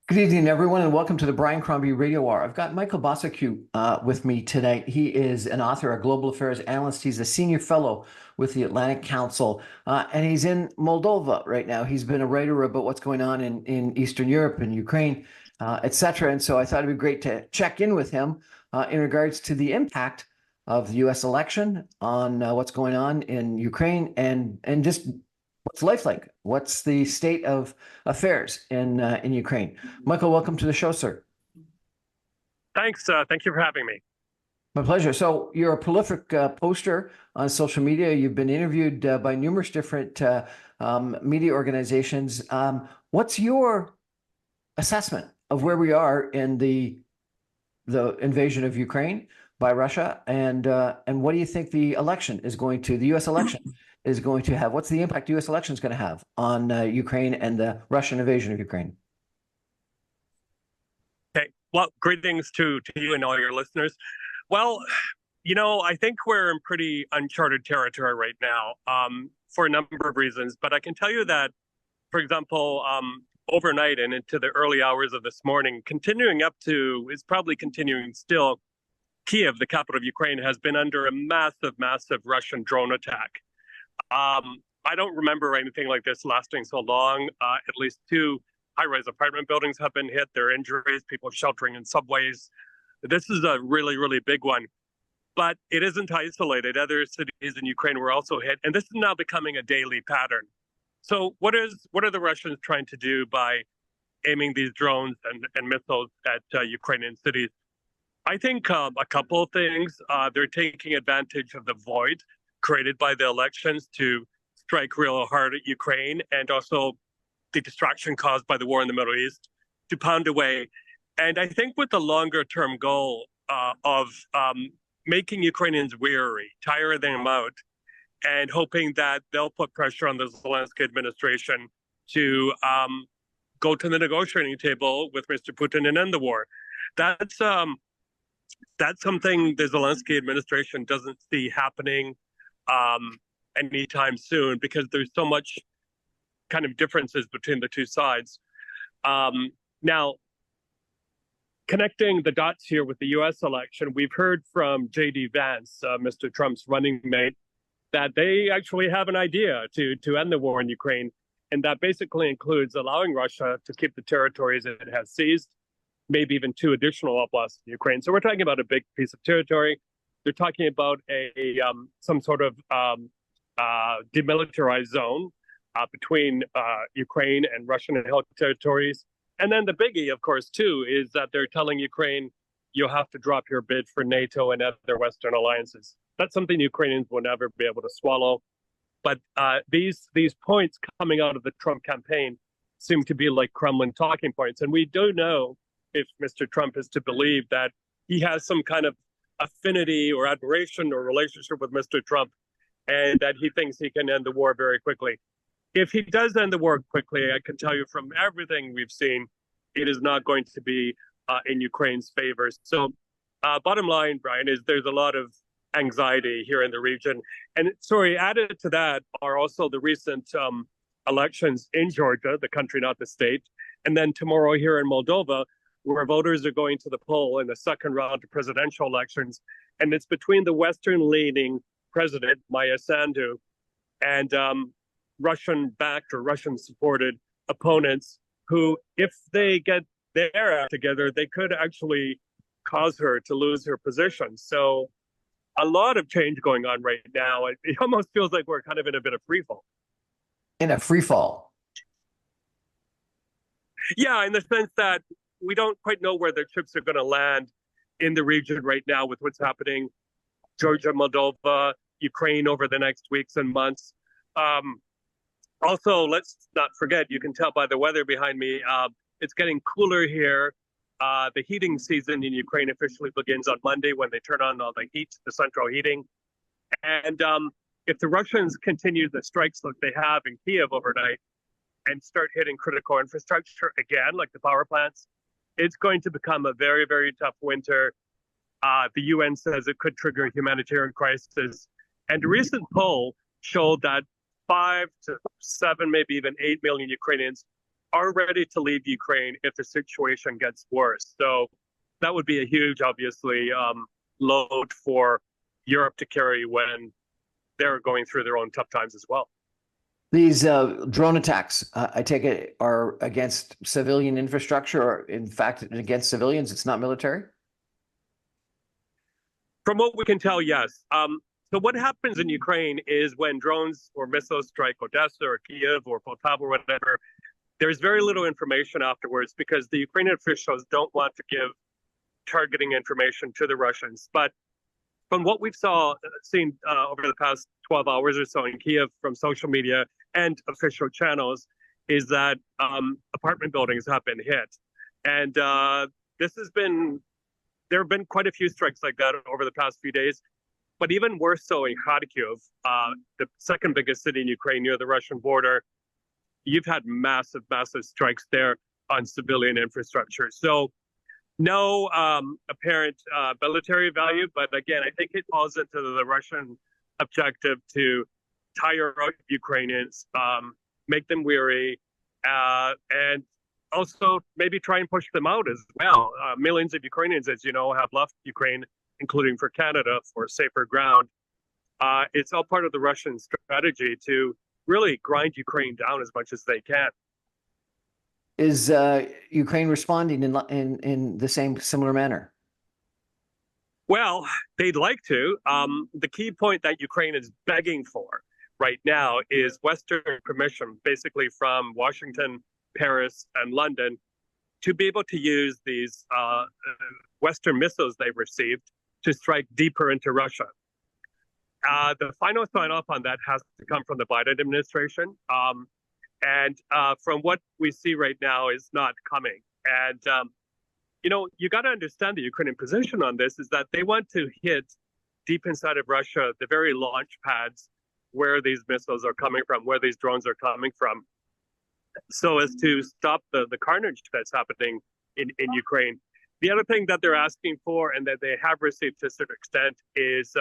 Good evening, everyone, and welcome to the Brian Crombie Radio Hour. I've got Michael Bociurkiw with me tonight. He is an author, a global affairs analyst. He's a senior fellow with the Atlantic Council, and he's in Moldova right now. He's been a writer about what's going on in Eastern Europe and Ukraine, etc. And so I thought it'd be great to check in with him in regards to the impact of the U.S. election on what's going on in Ukraine and just what's life like? What's the state of affairs in Ukraine? Michael, welcome to the show, sir. Thanks. Thank you for having me. My pleasure. So you're a prolific poster on social media. You've been interviewed by numerous different media organizations. What's your assessment of where we are in the invasion of Ukraine by Russia, and what do you think the election is going to, the U.S. election is going to have? What's the impact the U.S. election is going to have on Ukraine and the Russian invasion of Ukraine? Okay. Well, greetings to you and all your listeners. Well, I think we're in pretty uncharted territory right now for a number of reasons. But I can tell you that, for example, overnight and into the early hours of this morning, is probably continuing still, Kiev, the capital of Ukraine, has been under a massive Russian drone attack. I don't remember anything like this lasting so long. At least 2 high-rise apartment buildings have been hit. There are injuries, people sheltering in subways. This is a really, really big one. But it isn't isolated. Other cities in Ukraine were also hit. And this is now becoming a daily pattern. So what are the Russians trying to do by aiming these drones and missiles at Ukrainian cities? I think a couple of things. They're taking advantage of the void created by the elections to strike real hard at Ukraine, and also the distraction caused by the war in the Middle East to pound away. And I think with the longer term goal of making Ukrainians weary, tiring them out, and hoping that they'll put pressure on the Zelensky administration to go to the negotiating table with Mr. Putin and end the war. That's something the Zelensky administration doesn't see happening anytime soon, because there's so much kind of differences between the two sides. Now, connecting the dots here with the U.S. election, we've heard from J.D. Vance, Mr. Trump's running mate, that they actually have an idea to end the war in Ukraine, and that basically includes allowing Russia to keep the territories it has seized, maybe even 2 additional oblasts in Ukraine. So we're talking about a big piece of territory. They're talking about some sort of demilitarized zone between Ukraine and Russian-held territories. And then the biggie, of course, too, is that they're telling Ukraine, you'll have to drop your bid for NATO and other Western alliances. That's something Ukrainians will never be able to swallow. But these points coming out of the Trump campaign seem to be like Kremlin talking points. And we do know, if Mr. Trump is to believe, that he has some kind of affinity or admiration or relationship with Mr. Trump, and that he thinks he can end the war very quickly. If he does end the war quickly, I can tell you from everything we've seen, it is not going to be in Ukraine's favor. So bottom line, Brian, is there's a lot of anxiety here in the region. And added to that are also the recent elections in Georgia, the country, not the state. And then tomorrow here in Moldova, where voters are going to the poll in the second round of presidential elections. And it's between the Western-leaning president, Maya Sandu, and Russian-backed or Russian-supported opponents who, if they get their act together, they could actually cause her to lose her position. So a lot of change going on right now. It almost feels like we're kind of in a bit of free fall. In a free fall? Yeah, in the sense that we don't quite know where the chips are going to land in the region right now with what's happening, Georgia, Moldova, Ukraine over the next weeks and months. Also, let's not forget, you can tell by the weather behind me, it's getting cooler here. The heating season in Ukraine officially begins on Monday when they turn on all the heat, the central heating. And if the Russians continue the strikes like they have in Kiev overnight and start hitting critical infrastructure again, like the power plants, it's going to become a very, very tough winter. The UN says it could trigger a humanitarian crisis. And a recent poll showed that 5 to 7, maybe even 8 million Ukrainians are ready to leave Ukraine if the situation gets worse. So that would be a huge, obviously, load for Europe to carry when they're going through their own tough times as well. These drone attacks, I take it, are against civilian infrastructure, or in fact, against civilians. It's not military? From what we can tell, yes. So what happens in Ukraine is when drones or missiles strike Odessa or Kiev or Poltava or whatever, there's very little information afterwards because the Ukrainian officials don't want to give targeting information to the Russians. But from what we've seen over the past 12 hours or so in Kiev from social media and official channels is that apartment buildings have been hit. And there have been quite a few strikes like that over the past few days. But even worse so in Kharkiv, the second biggest city in Ukraine near the Russian border, you've had massive, massive strikes there on civilian infrastructure. So no apparent military value, but again, I think it falls into the Russian objective to tire out Ukrainians, make them weary, and also maybe try and push them out as well. Millions of Ukrainians, as you know, have left Ukraine, including for Canada, for safer ground. It's all part of the Russian strategy to really grind Ukraine down as much as they can. Is Ukraine responding in the same similar manner? Well, they'd like to. The key point that Ukraine is begging for right now is Western permission, basically from Washington, Paris, and London, to be able to use these Western missiles they've received to strike deeper into Russia. The final sign-off on that has to come from the Biden administration. And from what we see right now is not coming. And, you got to understand the Ukrainian position on this is that they want to hit deep inside of Russia, the very launch pads where these missiles are coming from, where these drones are coming from, so as to stop the carnage that's happening in Ukraine. The other thing that they're asking for and that they have received to a certain extent is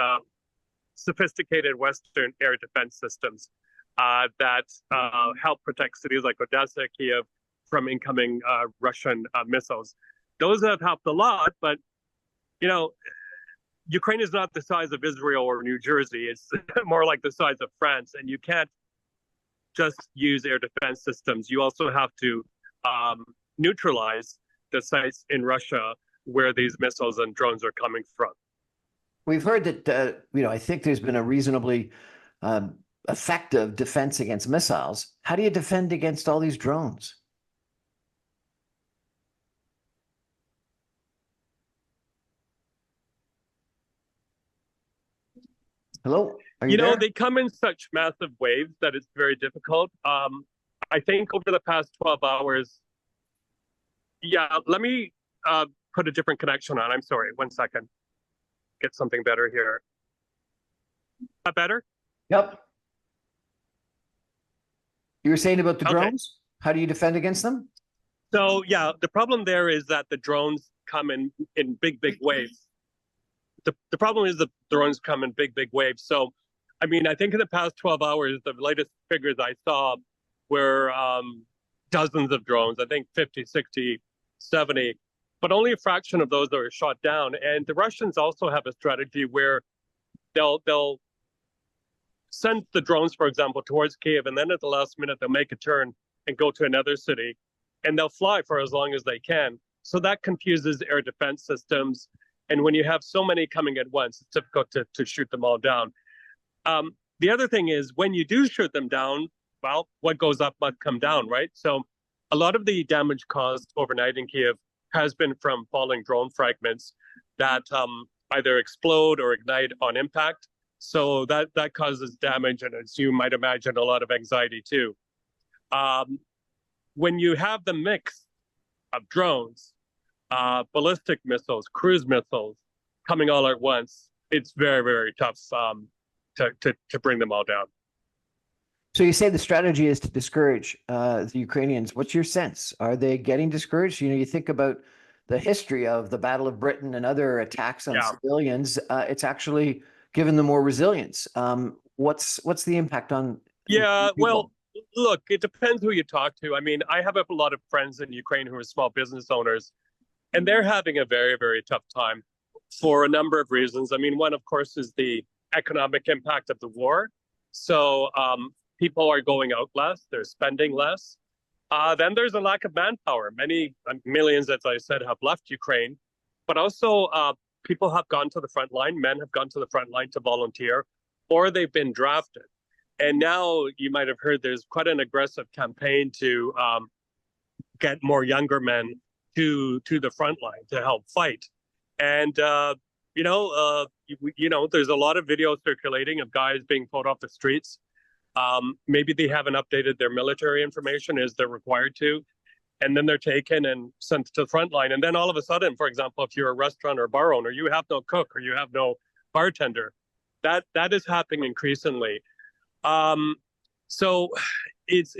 sophisticated Western air defense systems that help protect cities like Odessa, Kiev from incoming Russian missiles. Those have helped a lot, but, Ukraine is not the size of Israel or New Jersey. It's more like the size of France, and you can't just use air defense systems. You also have to neutralize the sites in Russia where these missiles and drones are coming from. We've heard that, I think there's been a reasonably effective defense against missiles. How do you defend against all these drones? Hello? Are you there? They come in such massive waves that it's very difficult. I think over the past 12 hours, let me put a different connection on. I'm sorry, 1 second. Get something better here. Better? Yep. You were saying about the drones? How do you defend against them? So, the problem there is that the drones come in big, big waves. The problem is the drones come in big, big waves. So, I think in the past 12 hours, the latest figures I saw were dozens of drones, I think 50, 60, 70, but only a fraction of those are shot down. And the Russians also have a strategy where they'll send the drones, for example, towards Kiev, and then at the last minute, they'll make a turn and go to another city, and they'll fly for as long as they can. So that confuses air defense systems. And when you have so many coming at once, it's difficult to shoot them all down. The other thing is when you do shoot them down, well, what goes up must come down, right? So a lot of the damage caused overnight in Kiev has been from falling drone fragments that either explode or ignite on impact. So that causes damage, and as you might imagine, a lot of anxiety too. When you have the mix of drones, ballistic missiles, cruise missiles coming all at once, it's very, very tough to bring them all down. So you say the strategy is to discourage the Ukrainians. What's your sense? Are they getting discouraged? You think about the history of the Battle of Britain and other attacks on civilians. It's actually given them more resilience. What's the impact on? Well, look, it depends who you talk to. I mean, I have a lot of friends in Ukraine who are small business owners, and they're having a very, very tough time for a number of reasons. I mean, one, of course, is the economic impact of the war. So people are going out less, they're spending less. Then there's a lack of manpower. Many millions, as I said, have left Ukraine, but also people have gone to the front line. Men have gone to the front line to volunteer, or they've been drafted. And now you might have heard there's quite an aggressive campaign to get more younger men to the front line to help fight. And there's a lot of videos circulating of guys being pulled off the streets. Maybe they haven't updated their military information as they're required to, and then they're taken and sent to the front line. And then all of a sudden, for example, if you're a restaurant or bar owner, you have no cook or you have no bartender. That is happening increasingly. So it's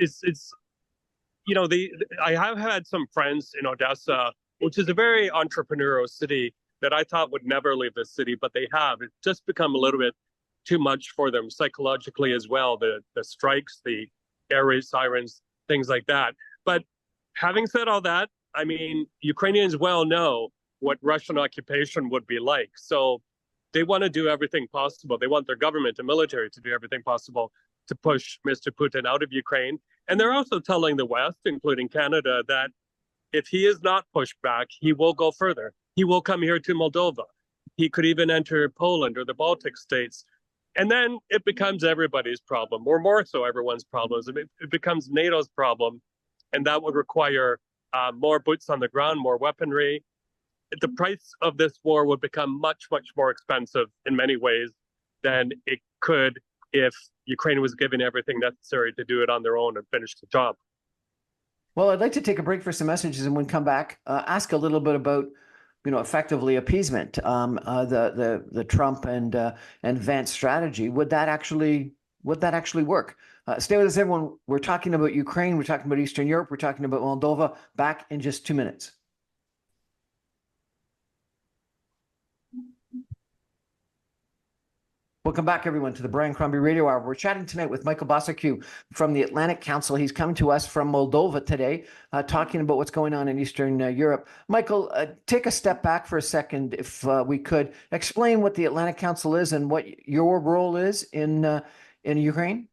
I have had some friends in Odessa, which is a very entrepreneurial city that I thought would never leave the city, but they have. It's just become a little bit too much for them psychologically as well. The strikes, the air raid sirens, things like that. But having said all that, I mean, Ukrainians well know what Russian occupation would be like. So they want to do everything possible. They want their government and military to do everything possible to push Mr. Putin out of Ukraine. And they're also telling the West, including Canada, that if he is not pushed back, he will go further. He will come here to Moldova. He could even enter Poland or the Baltic states. And then it becomes everybody's problem, or more so everyone's problems. It becomes NATO's problem, and that would require more boots on the ground, more weaponry. The price of this war would become much, much more expensive in many ways than it could if Ukraine was given everything necessary to do it on their own and finish the job. Well, I'd like to take a break for some messages, and when we come back, ask a little bit about, effectively appeasement, the Trump and Vance strategy. Would that actually work? Stay with us, everyone. We're talking about Ukraine. We're talking about Eastern Europe. We're talking about Moldova. Back in just 2 minutes. Welcome back, everyone, to the Brian Crombie Radio Hour. We're chatting tonight with Michael Bociurkiw from the Atlantic Council. He's coming to us from Moldova today, talking about what's going on in Eastern Europe. Michael, take a step back for a second, if we could. Explain what the Atlantic Council is and what your role is in Ukraine.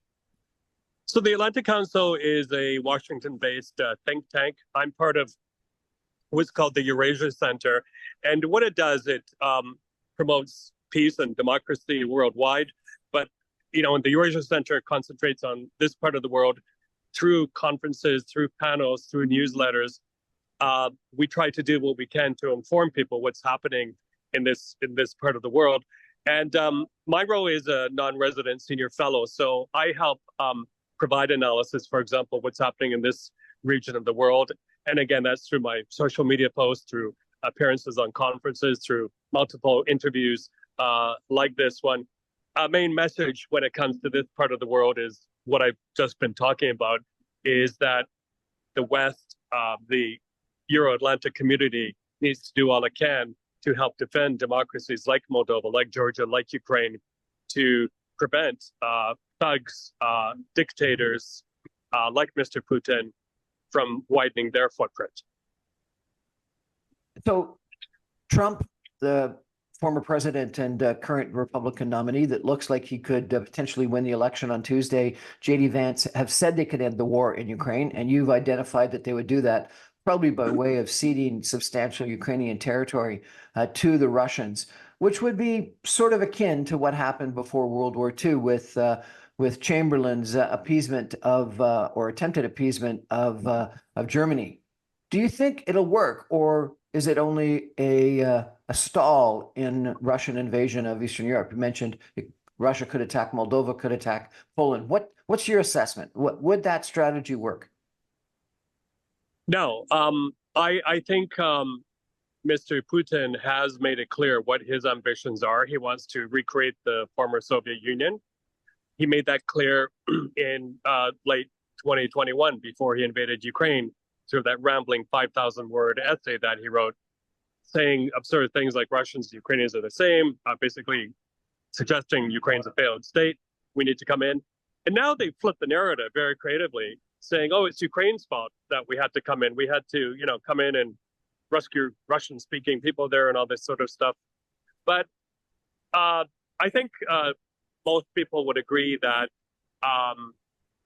So the Atlantic Council is a Washington-based think tank. I'm part of what's called the Eurasia Center. And what it does, it promotes peace and democracy worldwide. But, the Eurasia Center concentrates on this part of the world through conferences, through panels, through newsletters. We try to do what we can to inform people what's happening in this part of the world. And my role is a non-resident senior fellow. So I help provide analysis, for example, what's happening in this region of the world. And again, that's through my social media posts, through appearances on conferences, through multiple interviews like this one. Our main message when it comes to this part of the world is what I've just been talking about, is that the West, the Euro-Atlantic community needs to do all it can to help defend democracies like Moldova, like Georgia, like Ukraine, to prevent thugs, dictators like Mr. Putin from widening their footprint. So Trump, the former president and current Republican nominee that looks like he could potentially win the election on Tuesday, J.D. Vance, have said they could end the war in Ukraine, and you've identified that they would do that probably by way of ceding substantial Ukrainian territory to the Russians, which would be sort of akin to what happened before World War II with Chamberlain's appeasement of or attempted appeasement of Germany. Do you think it'll work, or is it only a stall in Russian invasion of Eastern Europe? You mentioned Russia could attack Moldova, could attack Poland. What's your assessment? Would that strategy work? No, I think Mr. Putin has made it clear what his ambitions are. He wants to recreate the former Soviet Union. He made that clear in late 2021 before he invaded Ukraine through that rambling 5,000-word essay that he wrote, saying absurd things like Russians and Ukrainians are the same, basically suggesting Ukraine's a failed state. We need to come in. And now they flip the narrative very creatively, saying, "Oh, it's Ukraine's fault that we had to come in. We had to, come in and rescue Russian-speaking people there and all this sort of stuff." But I think most people would agree that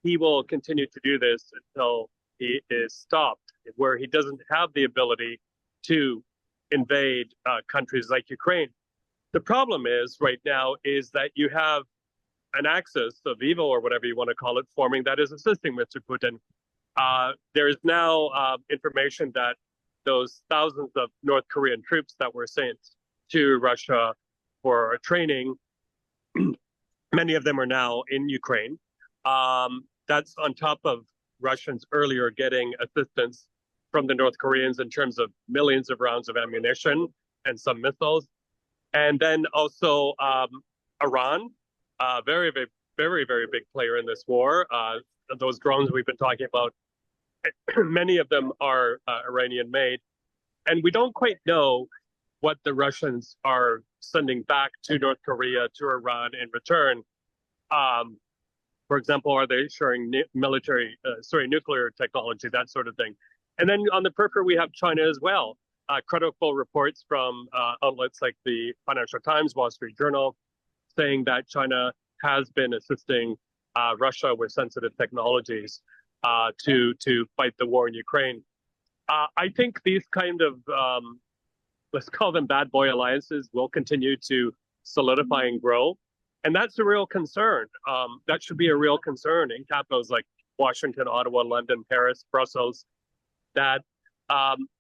he will continue to do this until he is stopped, where he doesn't have the ability to invade countries like Ukraine. The problem is right now is that you have an axis of evil, or whatever you want to call it, forming that is assisting Mr. Putin. There is now information that those thousands of North Korean troops that were sent to Russia for training, many of them are now in Ukraine. That's on top of Russians earlier getting assistance from the North Koreans in terms of millions of rounds of ammunition and some missiles. And then also Iran, very, very, very, very big player in this war. Those drones we've been talking about, many of them are Iranian made. And we don't quite know what the Russians are sending back to North Korea, to Iran in return. For example, are they sharing nuclear technology, that sort of thing. And then on the periphery, we have China as well. Credible reports from outlets like the Financial Times, Wall Street Journal, saying that China has been assisting Russia with sensitive technologies to fight the war in Ukraine. I think these kind of, let's call them bad boy alliances, will continue to solidify and grow. And that's a real concern. That should be a real concern in capitals like Washington, Ottawa, London, Paris, Brussels, that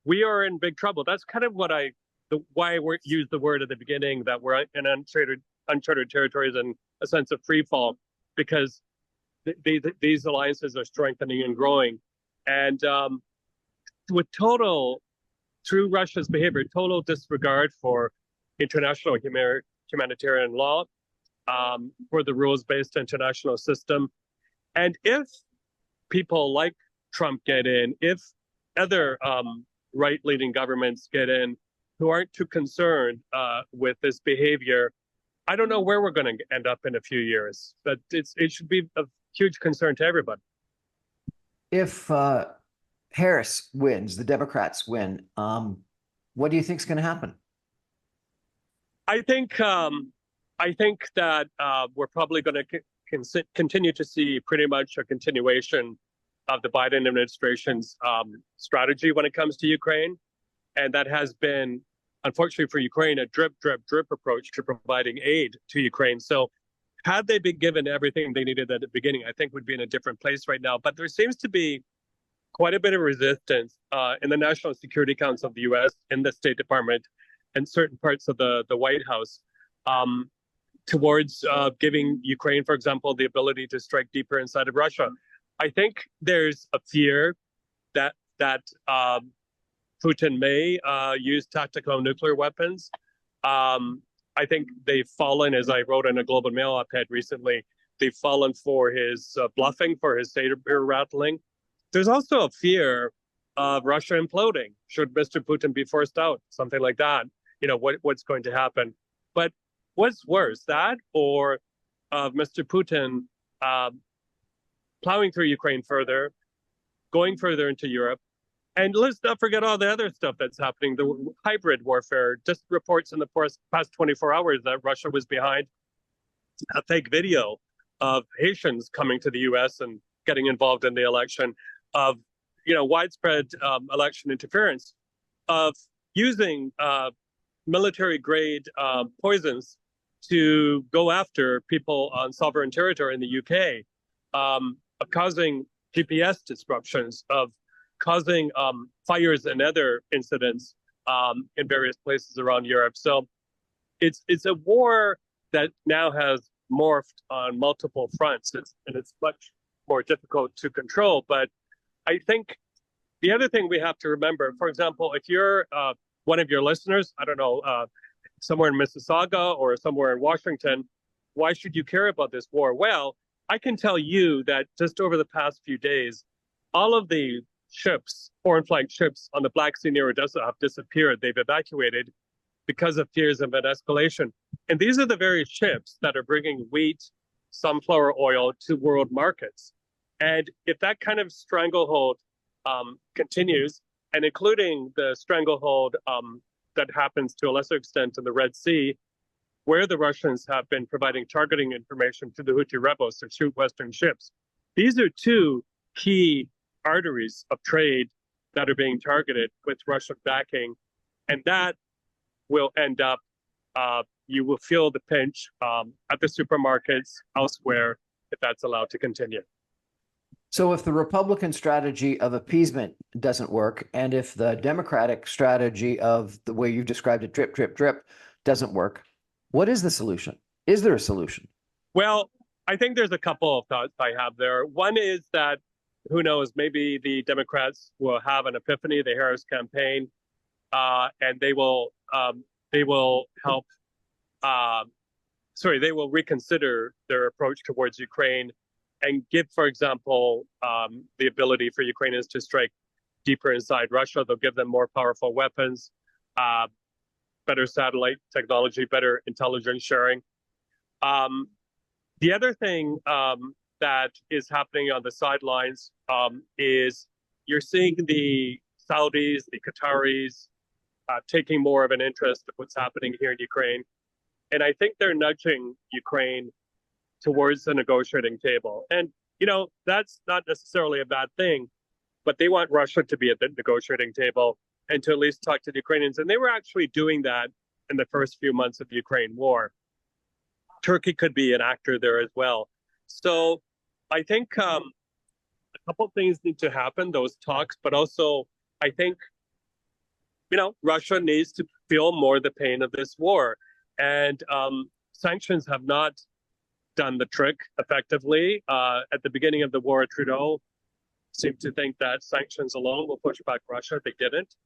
we are in big trouble. That's kind of why I used the word at the beginning, that we're in uncharted territories and a sense of free fall, because these alliances are strengthening and growing. And through Russia's behavior, total disregard for international humanitarian law, for the rules-based international system. And if people like Trump get in, if other right-leaning governments get in who aren't too concerned with this behavior, I don't know where we're going to end up in a few years. But it should be of huge concern to everybody. If Harris wins, the Democrats win, what do you think is going to happen? I think that we're probably going to continue to see pretty much a continuation of the Biden administration's strategy when it comes to Ukraine. And that has been, unfortunately for Ukraine, a drip, drip, drip approach to providing aid to Ukraine. So had they been given everything they needed at the beginning, I think we'd be in a different place right now. But there seems to be quite a bit of resistance in the National Security Council of the U.S., in the State Department, and certain parts of the White House towards giving Ukraine, for example, the ability to strike deeper inside of Russia. I think there's a fear that Putin may use tactical nuclear weapons. I think they've fallen, as I wrote in a Global Mail op-ed recently, they've fallen for his bluffing, for his saber rattling. There's also a fear of Russia imploding should Mr. Putin be forced out, something like that. What's going to happen? But what's worse, that or Mr. Putin plowing through Ukraine further, going further into Europe? And let's not forget all the other stuff that's happening, the hybrid warfare. Just reports in the past 24 hours that Russia was behind a fake video of Haitians coming to the U.S. and getting involved in the election, of widespread election interference, of using military-grade poisons to go after people on sovereign territory in the UK, of causing GPS disruptions, of causing fires and other incidents in various places around Europe. So it's a war that now has morphed on multiple fronts, and it's much more difficult to control. But I think the other thing we have to remember, for example, if you're one of your listeners, I don't know, somewhere in Mississauga or somewhere in Washington, why should you care about this war? Well, I can tell you that just over the past few days, all of the ships, foreign flag ships on the Black Sea near Odessa have disappeared. They've evacuated because of fears of an escalation. And these are the very ships that are bringing wheat sunflower oil to world markets. And if that kind of stranglehold continues, and including the stranglehold that happens to a lesser extent in the Red Sea, where the Russians have been providing targeting information to the Houthi rebels to shoot Western ships. These are two key arteries of trade that are being targeted with Russian backing, and that will end up, you will feel the pinch at the supermarkets, elsewhere, if that's allowed to continue. So if the Republican strategy of appeasement doesn't work, and if the Democratic strategy of the way you described it, drip, drip, drip, doesn't work, what is the solution? Is there a solution? Well, I think there's a couple of thoughts I have there. One is that, who knows, maybe the Democrats will have an epiphany, the Harris campaign, and they will help, they will reconsider their approach towards Ukraine and give, for example, the ability for Ukrainians to strike deeper inside Russia. They'll give them more powerful weapons, better satellite technology, better intelligence sharing. The other thing that is happening on the sidelines is you're seeing the Saudis, the Qataris taking more of an interest in what's happening here in Ukraine. And I think they're nudging Ukraine towards the negotiating table. And, you know, that's not necessarily a bad thing, but they want Russia to be at the negotiating table and to at least talk to the Ukrainians. And they were actually doing that in the first few months of the Ukraine war. Turkey could be an actor there as well. So I think a couple things need to happen, those talks, but also I think, you know, Russia needs to feel more the pain of this war. And sanctions have not done the trick effectively. At the beginning of the war, Trudeau seemed to think that sanctions alone will push back Russia. They didn't.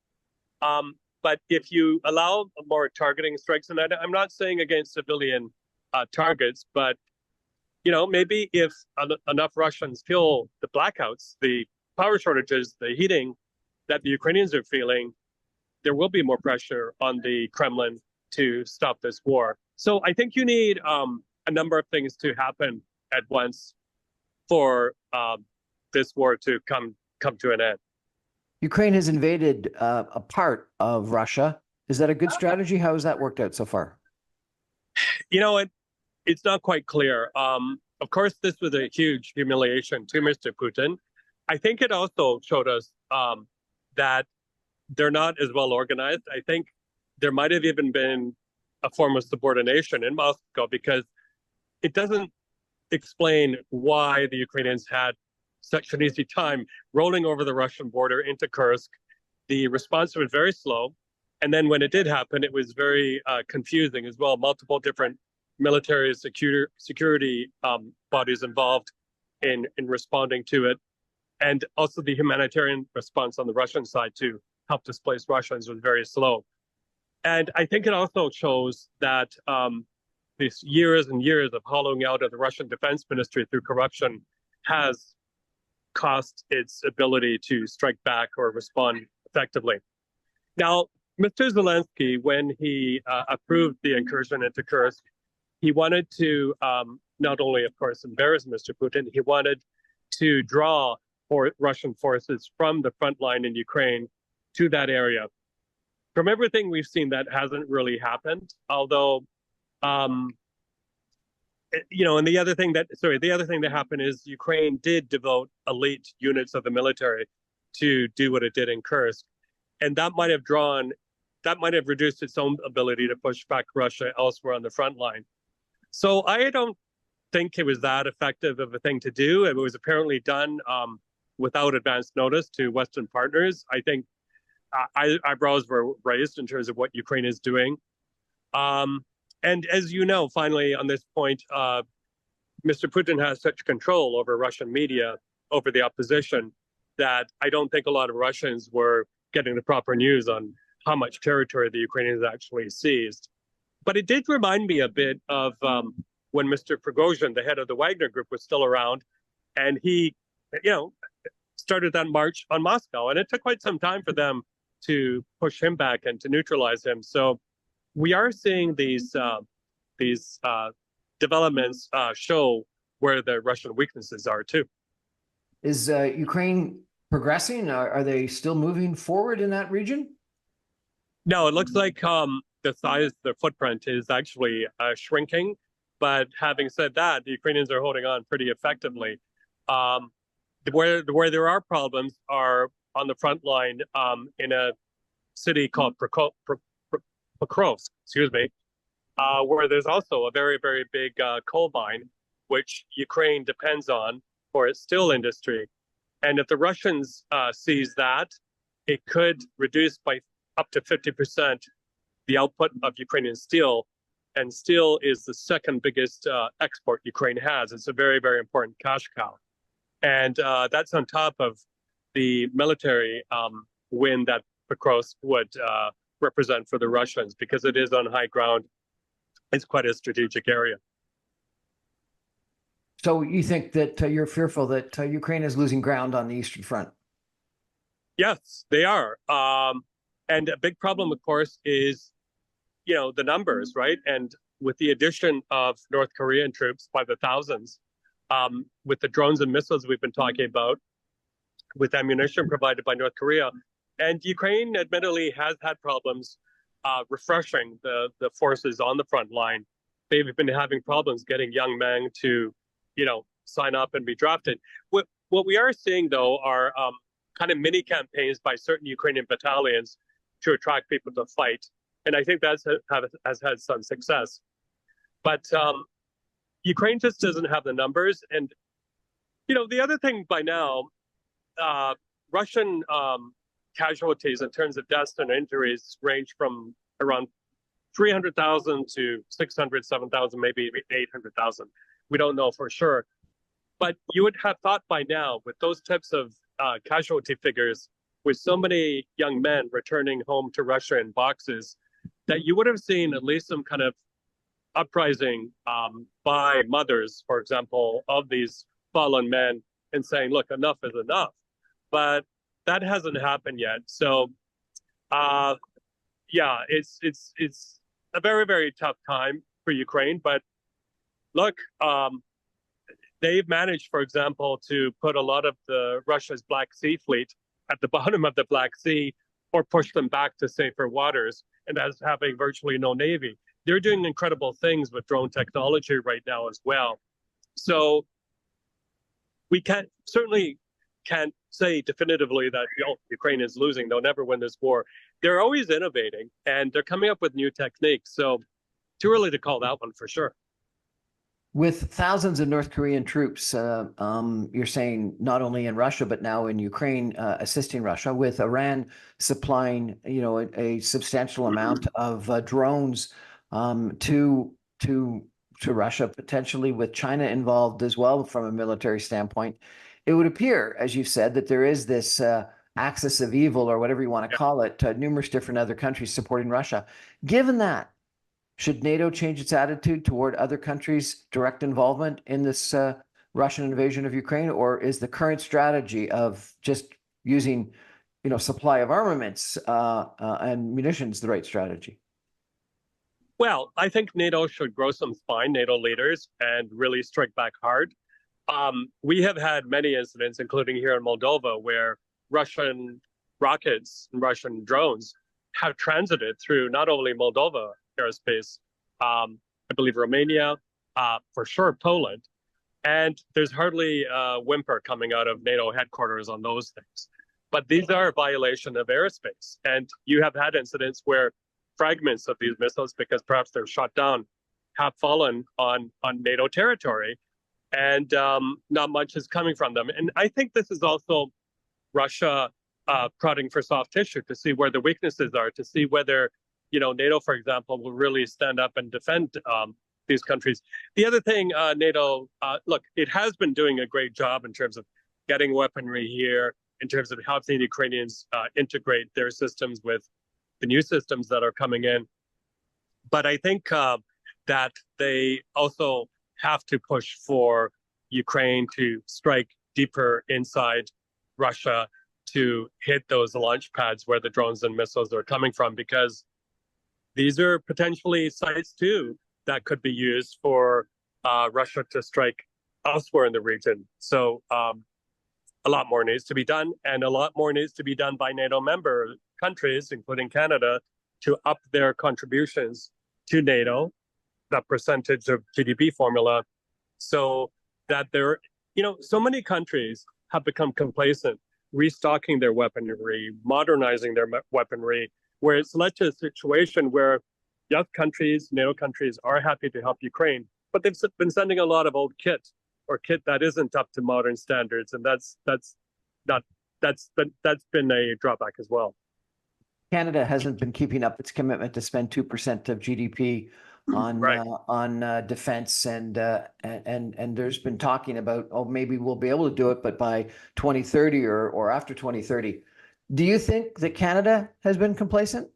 But if you allow more targeting strikes, and I'm not saying against civilian targets, but you know, maybe if enough Russians feel the blackouts, the power shortages, the heating that the Ukrainians are feeling, there will be more pressure on the Kremlin to stop this war. So I think you need a number of things to happen at once for this war to come to an end. Ukraine has invaded a part of Russia. Is that a good strategy? How has that worked out so far? You know, it's not quite clear. Of course, this was a huge humiliation to Mr. Putin. I think it also showed us that they're not as well organized. I think there might have even been a form of subordination in Moscow, because it doesn't explain why the Ukrainians had such an easy time rolling over the Russian border into Kursk. The response was very slow. And then when it did happen, it was very confusing as well. Multiple different military security bodies involved in responding to it. And also the humanitarian response on the Russian side to help displace Russians was very slow. And I think it also shows that these years and years of hollowing out of the Russian defense ministry through corruption has cost its ability to strike back or respond effectively. Now, Mr. Zelensky, when he approved the incursion into Kursk, he wanted to not only, of course, embarrass Mr. Putin, he wanted to draw Russian forces from the front line in Ukraine to that area. From everything we've seen, that hasn't really happened, although you know, and the other thing that happened is Ukraine did devote elite units of the military to do what it did in Kursk. And that might have reduced its own ability to push back Russia elsewhere on the front line. So I don't think it was that effective of a thing to do. It was apparently done without advance notice to Western partners. I think eyebrows were raised in terms of what Ukraine is doing. And as you know, finally, on this point, Mr. Putin has such control over Russian media, over the opposition, that I don't think a lot of Russians were getting the proper news on how much territory the Ukrainians actually seized. But it did remind me a bit of when Mr. Prigozhin, the head of the Wagner Group, was still around, and he, you know, started that march on Moscow. And it took quite some time for them to push him back and to neutralize him. So we are seeing these developments show where the Russian weaknesses are too. Is Ukraine progressing? Are they still moving forward in that region? No, it looks like the size, the footprint is actually shrinking. But having said that, the Ukrainians are holding on pretty effectively. Where there are problems are on the front line in a city called Pokrovsk, excuse me, where there's also a very, very big coal mine, which Ukraine depends on for its steel industry. And if the Russians seize that, it could reduce by up to 50% the output of Ukrainian steel. And steel is the second biggest export Ukraine has. It's a very, very important cash cow. And that's on top of the military win that Pokrovsk would represent for the Russians, because it is on high ground. It's quite a strategic area. So you think that you're fearful that Ukraine is losing ground on the Eastern Front? Yes, they are. And a big problem, of course, is, the numbers, right? And with the addition of North Korean troops by the thousands, with the drones and missiles we've been talking about, with ammunition provided by North Korea, and Ukraine admittedly has had problems refreshing the forces on the front line. They've been having problems getting young men to, sign up and be drafted. What we are seeing, though, are kind of mini campaigns by certain Ukrainian battalions to attract people to fight. And I think that has had some success. But Ukraine just doesn't have the numbers. And, the other thing by now, Russian casualties in terms of deaths and injuries range from around 300,000 to 600, 7,000, maybe 800,000. We don't know for sure. But you would have thought by now, with those types of casualty figures, with so many young men returning home to Russia in boxes, that you would have seen at least some kind of uprising by mothers, for example, of these fallen men, and saying, look, enough is enough. But that hasn't happened yet. So, it's a very, very tough time for Ukraine. But look, they've managed, for example, to put a lot of Russia's Black Sea fleet at the bottom of the Black Sea, or push them back to safer waters, and as having virtually no navy. They're doing incredible things with drone technology right now as well. So we certainly can't say definitively that Ukraine is losing. They'll never win this war. They're always innovating, and they're coming up with new techniques. So too early to call that one for sure. With thousands of North Korean troops, you're saying not only in Russia, but now in Ukraine, assisting Russia, with Iran supplying, a substantial amount of drones to Russia, potentially with China involved as well from a military standpoint. It would appear, as you've said, that there is this axis of evil, or whatever you want to call it, numerous different other countries supporting Russia. Given that, should NATO change its attitude toward other countries' direct involvement in this Russian invasion of Ukraine, or is the current strategy of just using, supply of armaments and munitions the right strategy? Well, I think NATO should grow some spine, NATO leaders, and really strike back hard. We have had many incidents, including here in Moldova, where Russian rockets and Russian drones have transited through not only Moldova airspace, I believe Romania, for sure Poland, and there's hardly a whimper coming out of NATO headquarters on those things. But these are a violation of airspace, and you have had incidents where fragments of these missiles, because perhaps they're shot down, have fallen on NATO territory, and not much is coming from them. And I think this is also Russia prodding for soft tissue to see where the weaknesses are, to see whether NATO, for example, will really stand up and defend these countries. The other thing, NATO, look, it has been doing a great job in terms of getting weaponry here, in terms of helping the Ukrainians integrate their systems with the new systems that are coming in. But I think that they also have to push for Ukraine to strike deeper inside Russia, to hit those launch pads where the drones and missiles are coming from, because these are potentially sites too that could be used for Russia to strike elsewhere in the region. So a lot more needs to be done, and a lot more needs to be done by NATO member countries, including Canada, to up their contributions to NATO, that percentage of GDP formula, so that there, so many countries have become complacent, restocking their weaponry, modernizing their weaponry, where it's led to a situation where yes, countries, NATO countries are happy to help Ukraine, but they've been sending a lot of old kit or kit that isn't up to modern standards, and that's been a drawback as well. Canada hasn't been keeping up its commitment to spend 2% of GDP on defense, and there's been talking about, oh, maybe we'll be able to do it, but by 2030 or after 2030. Do you think that Canada has been complacent?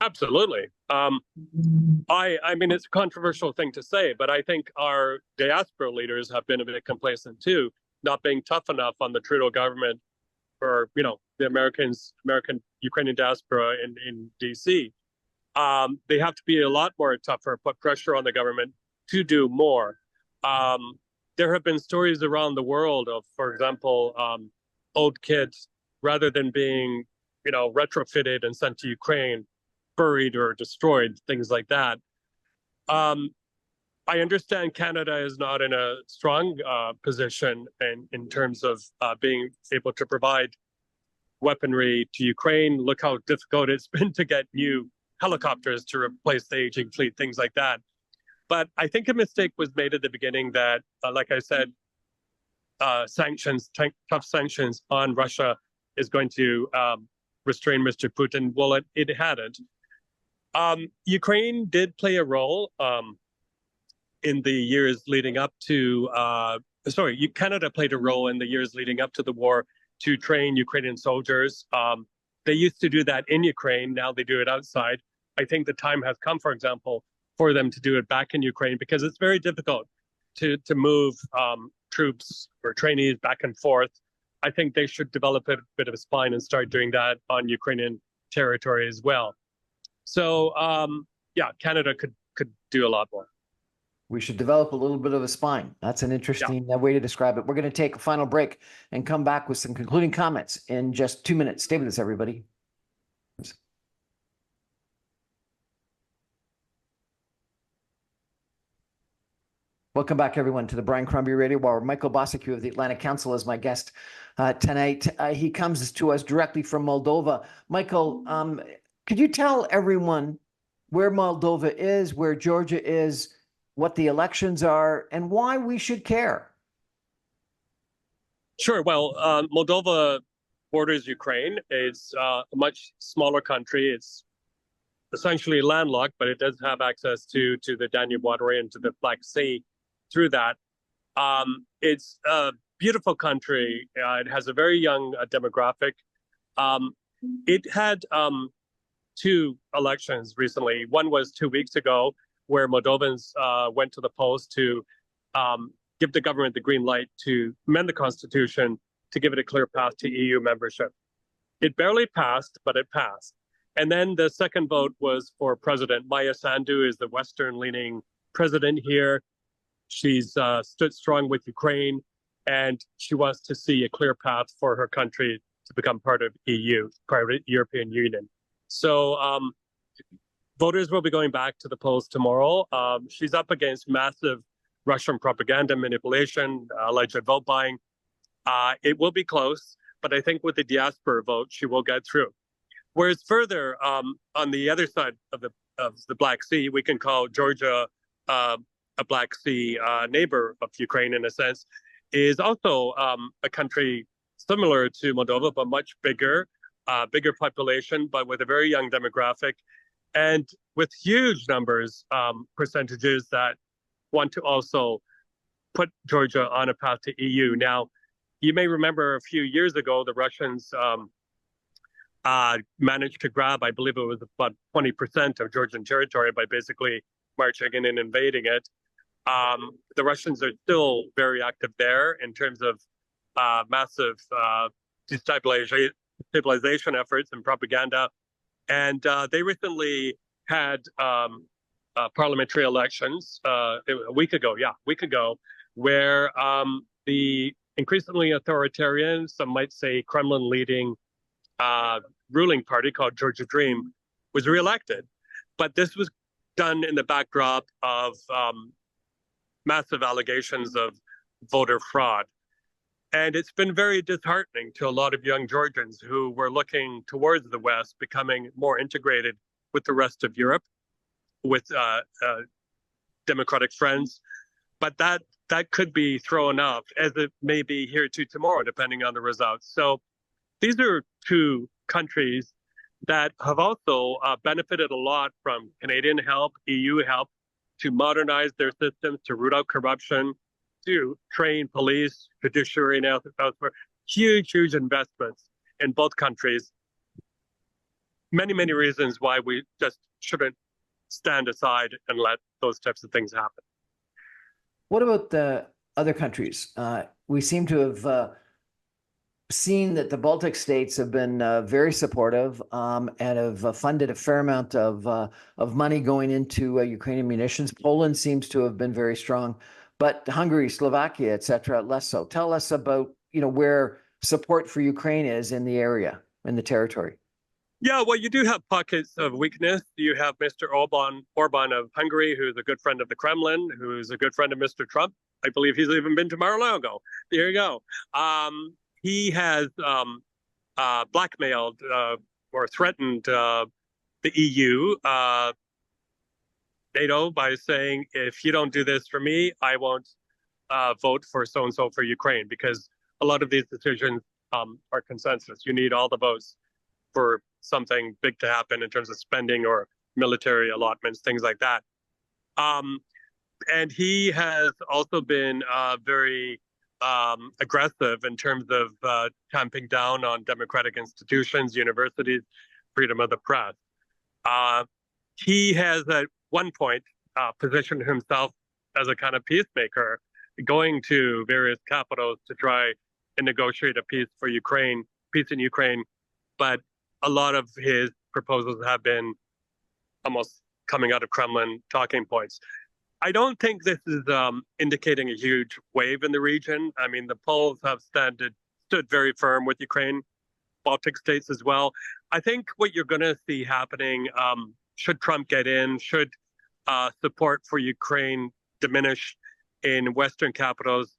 Absolutely. I mean, it's a controversial thing to say, but I think our diaspora leaders have been a bit complacent too, not being tough enough on the Trudeau government, or the American Ukrainian diaspora in DC. They have to be a lot more tougher, put pressure on the government to do more. There have been stories around the world of, for example, old kids, rather than being retrofitted and sent to Ukraine, buried or destroyed, things like that. I understand Canada is not in a strong position in terms of being able to provide weaponry to Ukraine. Look how difficult it's been to get new helicopters to replace the aging fleet, things like that. But I think a mistake was made at the beginning that, like I said, tough sanctions on Russia is going to restrain Mr. Putin. Well, it hadn't. Ukraine did play a role in the years leading up to, Canada played a role in the years leading up to the war to train Ukrainian soldiers. They used to do that in Ukraine. Now they do it outside. I think the time has come, for example, for them to do it back in Ukraine, because it's very difficult to move troops or trainees back and forth. I think they should develop a bit of a spine and start doing that on Ukrainian territory as well. So, Canada could do a lot more. We should develop a little bit of a spine. That's an interesting way to describe it. We're going to take a final break and come back with some concluding comments in just 2 minutes. Stay with us, everybody. Welcome back, everyone, to the Brian Crombie Radio Hour. Michael Bociurkiw of the Atlantic Council is my guest tonight. He comes to us directly from Moldova. Michael, could you tell everyone where Moldova is, where Georgia is, what the elections are, and why we should care? Sure. Well, Moldova borders Ukraine. It's a much smaller country. It's essentially landlocked, but it does have access to the Danube waterway and to the Black Sea through that. It's a beautiful country. It has a very young demographic. It had 2 elections recently. One was 2 weeks ago, where Moldovans went to the polls to give the government the green light to amend the constitution to give it a clear path to EU membership. It barely passed, but it passed. And then the second vote was for President. Maya Sandu is the Western-leaning president here. She's stood strong with Ukraine, and she wants to see a clear path for her country to become part of EU, part of the European Union. So voters will be going back to the polls tomorrow. She's up against massive Russian propaganda manipulation, alleged vote buying. It will be close, but I think with the diaspora vote, she will get through. Whereas further on the other side of the Black Sea, we can call Georgia a Black Sea neighbor of Ukraine in a sense, is also a country similar to Moldova, but much bigger population, but with a very young demographic, and with huge numbers, percentages that want to also put Georgia on a path to EU. Now, you may remember a few years ago, the Russians managed to grab, I believe it was about 20% of Georgian territory by basically marching in and invading it. The Russians are still very active there in terms of massive destabilization efforts and propaganda. And they recently had parliamentary elections a week ago, where the increasingly authoritarian, some might say Kremlin-leading ruling party called Georgia Dream was reelected. But this was done in the backdrop of massive allegations of voter fraud. And it's been very disheartening to a lot of young Georgians who were looking towards the West, becoming more integrated with the rest of Europe, with democratic friends. But that could be thrown up, as it may be here too tomorrow, depending on the results. So these are two countries that have also benefited a lot from Canadian help, EU help, to modernize their systems, to root out corruption, to train police, judiciary, and elsewhere. Huge, huge investments in both countries. Many, many reasons why we just shouldn't stand aside and let those types of things happen. What about the other countries? We seem to have seen that the Baltic states have been very supportive and have funded a fair amount of money going into Ukrainian munitions. Poland seems to have been very strong, but Hungary, Slovakia, etc., less so. Tell us about where support for Ukraine is in the area, in the territory. Yeah, well, you do have pockets of weakness. You have Mr. Orban of Hungary, who's a good friend of the Kremlin, who's a good friend of Mr. Trump. I believe he's even been to Mar-a-Lago. There you go. He has blackmailed or threatened the EU, NATO, by saying, if you don't do this for me, I won't vote for so-and-so for Ukraine, because a lot of these decisions are consensus. You need all the votes for something big to happen in terms of spending or military allotments, things like that. And he has also been very aggressive in terms of tamping down on democratic institutions, universities, freedom of the press. He has at one point positioned himself as a kind of peacemaker, going to various capitals to try and negotiate a peace for Ukraine, peace in Ukraine. But a lot of his proposals have been almost coming out of Kremlin talking points. I don't think this is indicating a huge wave in the region. I mean, the Poles have stood very firm with Ukraine, Baltic states as well. I think what you're going to see happening, should Trump get in, should support for Ukraine diminish in Western capitals,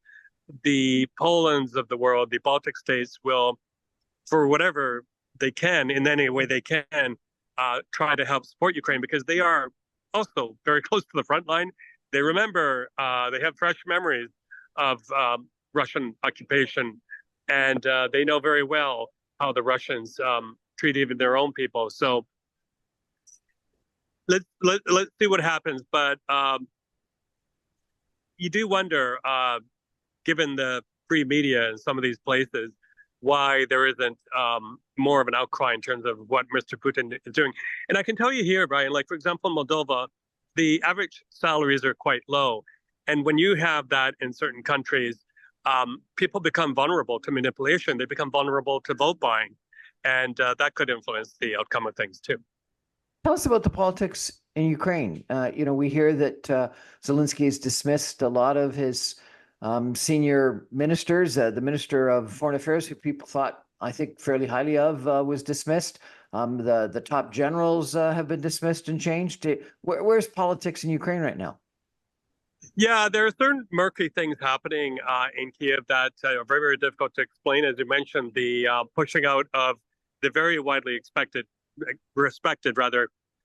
the Polands of the world, the Baltic states will, for whatever they can, in any way they can, try to help support Ukraine, because they are also very close to the front line. They remember, they have fresh memories of Russian occupation, and they know very well how the Russians treat even their own people. So let's see what happens. But you do wonder, given the free media in some of these places, why there isn't more of an outcry in terms of what Mr. Putin is doing. And I can tell you here, Brian, like, for example, Moldova, the average salaries are quite low. And when you have that in certain countries, people become vulnerable to manipulation. They become vulnerable to vote buying. And that could influence the outcome of things, too. Tell us about the politics in Ukraine. We hear that Zelensky has dismissed a lot of his senior ministers. The Minister of Foreign Affairs, who people thought, I think, fairly highly of, was dismissed. The top generals have been dismissed and changed. Where's politics in Ukraine right now? Yeah, there are certain murky things happening in Kiev that are very, very difficult to explain. As you mentioned, the pushing out of the very widely respected,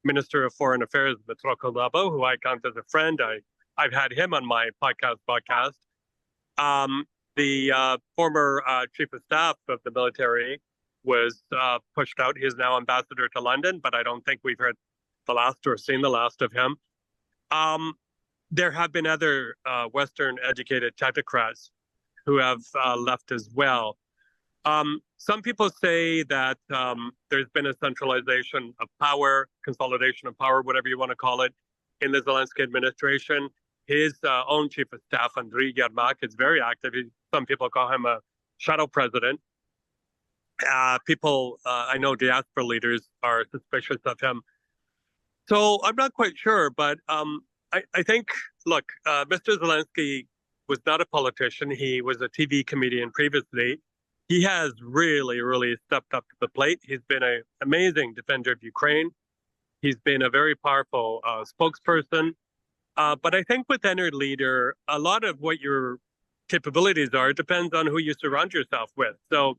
Minister of Foreign Affairs, Bociurkiw, who I count as a friend. I've had him on my podcast. The former chief of staff of the military was pushed out. He is now ambassador to London, but I don't think we've heard the last or seen the last of him. There have been other Western educated technocrats who have left as well. Some people say that there's been a centralization of power, consolidation of power, whatever you want to call it, in the Zelensky administration. His own chief of staff, Andriy Yermak, is very active. Some people call him a shadow president. People, I know diaspora leaders are suspicious of him. So I'm not quite sure, but I think, look, Mr. Zelensky was not a politician. He was a TV comedian previously. He has really, really stepped up to the plate. He's been an amazing defender of Ukraine. He's been a very powerful spokesperson. But I think with any leader, a lot of what your capabilities are depends on who you surround yourself with. So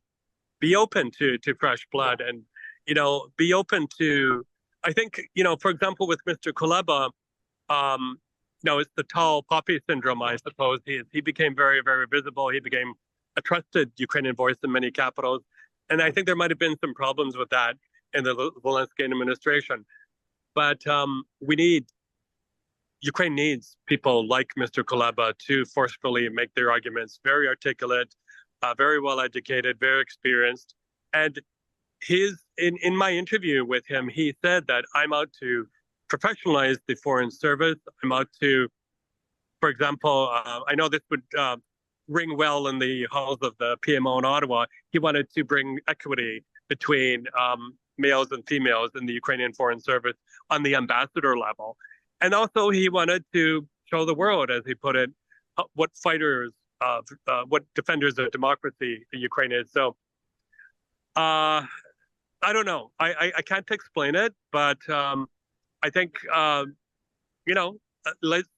be open to fresh blood, and be open to. I think for example, with Mr. Kuleba, it's the tall poppy syndrome. I suppose he became very, very visible. He became a trusted Ukrainian voice in many capitals, and I think there might have been some problems with that in the Zelensky administration. But Ukraine needs people like Mr. Kuleba to forcefully make their arguments, very articulate, very well educated, very experienced. And in my interview with him, he said that I'm out to professionalize the foreign service. I'm out to, for example, I know this would ring well in the halls of the PMO in Ottawa. He wanted to bring equity between males and females in the Ukrainian Foreign Service on the ambassador level. And also he wanted to show the world, as he put it, what defenders of democracy Ukraine is. So I don't know. I can't explain it, but I think, let's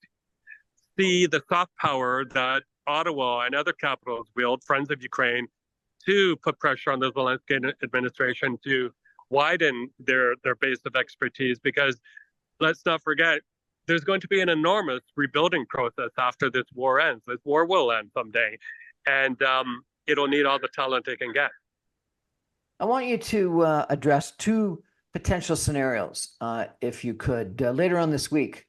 see the soft power that Ottawa and other capitals wield, Friends of Ukraine, to put pressure on the Zelensky administration to widen their base of expertise, because let's not forget, there's going to be an enormous rebuilding process after this war ends. This war will end someday, and it'll need all the talent it can get. I want you to address two potential scenarios, if you could. Later on this week,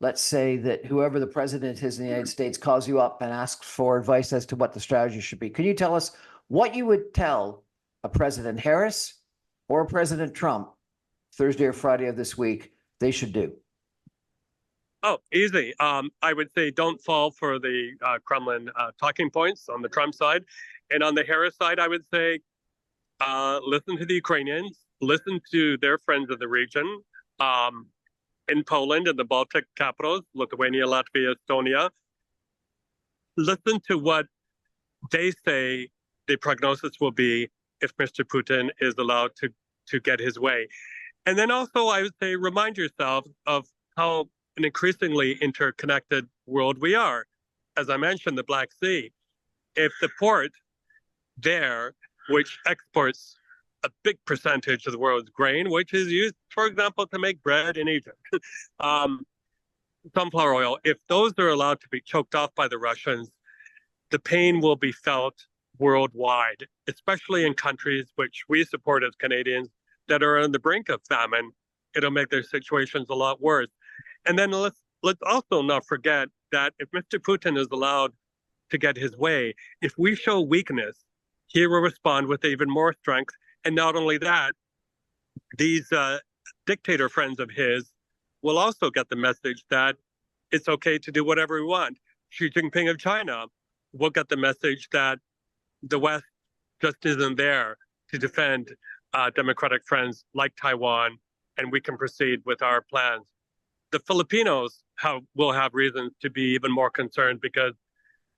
let's say that whoever the president is in the United States calls you up and asks for advice as to what the strategy should be. Can you tell us what you would tell a President Harris or President Trump Thursday or Friday of this week they should do? Oh, easy. I would say don't fall for the Kremlin talking points on the Trump side. And on the Harris side, I would say listen to the Ukrainians, listen to their friends in the region, in Poland and the Baltic capitals, Lithuania, Latvia, Estonia. Listen to what they say the prognosis will be if Mr. Putin is allowed to get his way. And then also, I would say, remind yourself of how an increasingly interconnected world we are. As I mentioned, the Black Sea. If the port there, which exports a big percentage of the world's grain, which is used, for example, to make bread in Egypt, sunflower oil, if those are allowed to be choked off by the Russians, the pain will be felt worldwide, especially in countries which we support as Canadians that are on the brink of famine. It'll make their situations a lot worse. And then let's also not forget that if Mr. Putin is allowed to get his way, if we show weakness, he will respond with even more strength. And not only that, these dictator friends of his will also get the message that it's okay to do whatever we want. Xi Jinping of China will get the message that the West just isn't there to defend democratic friends like Taiwan, and we can proceed with our plans. The Filipinos will have reasons to be even more concerned, because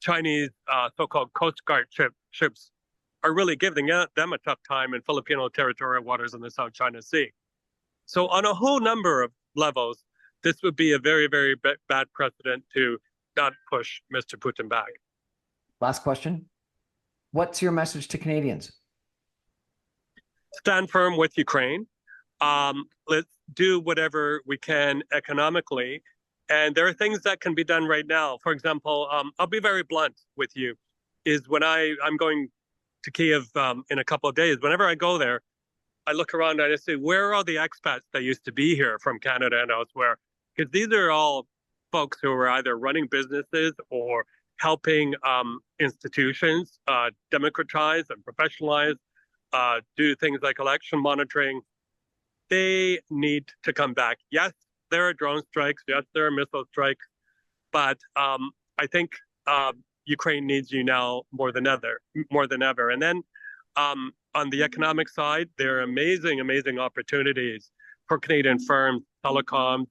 Chinese so-called Coast Guard ships are really giving them a tough time in Filipino territorial waters in the South China Sea. So on a whole number of levels, this would be a very, very bad precedent to not push Mr. Putin back. Last question. What's your message to Canadians? Stand firm with Ukraine. Let's do whatever we can economically. And there are things that can be done right now. For example, I'll be very blunt with you, is when I'm going to Kiev in a couple of days, whenever I go there, I look around and I say, where are all the expats that used to be here from Canada and elsewhere? Because these are all folks who are either running businesses or helping institutions democratize and professionalize, do things like election monitoring. They need to come back. Yes, there are drone strikes. Yes, there are missile strikes. But I think Ukraine needs you now more than ever. And then on the economic side, there are amazing, amazing opportunities for Canadian firms, telecoms,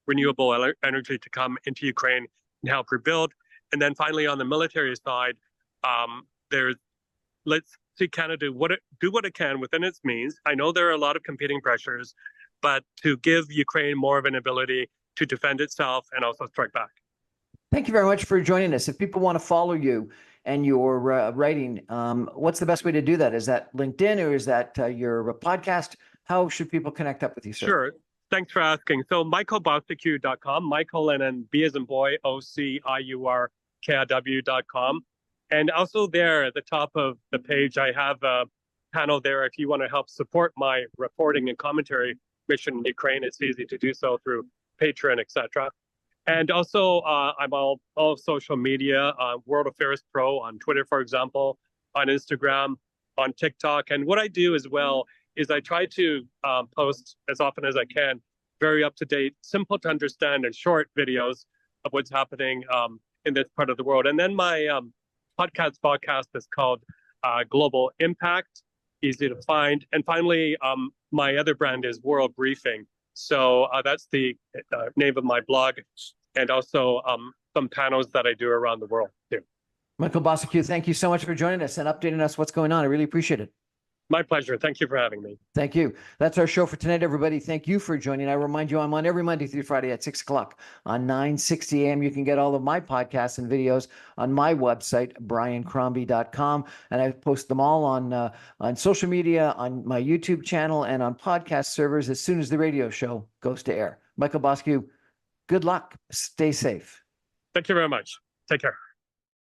renewable energy to come into Ukraine and help rebuild. And then finally, on the military side, there's let's see Canada do what it can within its means. I know there are a lot of competing pressures, but to give Ukraine more of an ability to defend itself and also strike back. Thank you very much for joining us. If people want to follow you and your writing, what's the best way to do that? Is that LinkedIn or is that your podcast? How should people connect up with you, sir? Sure. Thanks for asking. So michaelbociurkiw.com, Michael and then B as in boy, OCIURKIW.com. And also there at the top of the page, I have a panel there. If you want to help support my reporting and commentary mission in Ukraine, it's easy to do so through Patreon, etc. And also, I'm all social media, World Affairs Pro on Twitter, for example, on Instagram, on TikTok. And what I do as well is I try to post as often as I can, very up-to-date, simple to understand and short videos of what's happening in this part of the world. And then my podcast is called Global Impact, easy to find. And finally, my other brand is World Briefing. So that's the name of my blog, and also some panels that I do around the world too. Michael Bociurkiw, thank you so much for joining us and updating us what's going on. I really appreciate it. My pleasure. Thank you for having me. Thank you. That's our show for tonight, everybody. Thank you for joining. I remind you, I'm on every Monday through Friday at 6 o'clock on 960 AM. You can get all of my podcasts and videos on my website, briancrombie.com. And I post them all on social media, on my YouTube channel, and on podcast servers as soon as the radio show goes to air. Michael Bociurkiw, good luck. Stay safe. Thank you very much. Take care.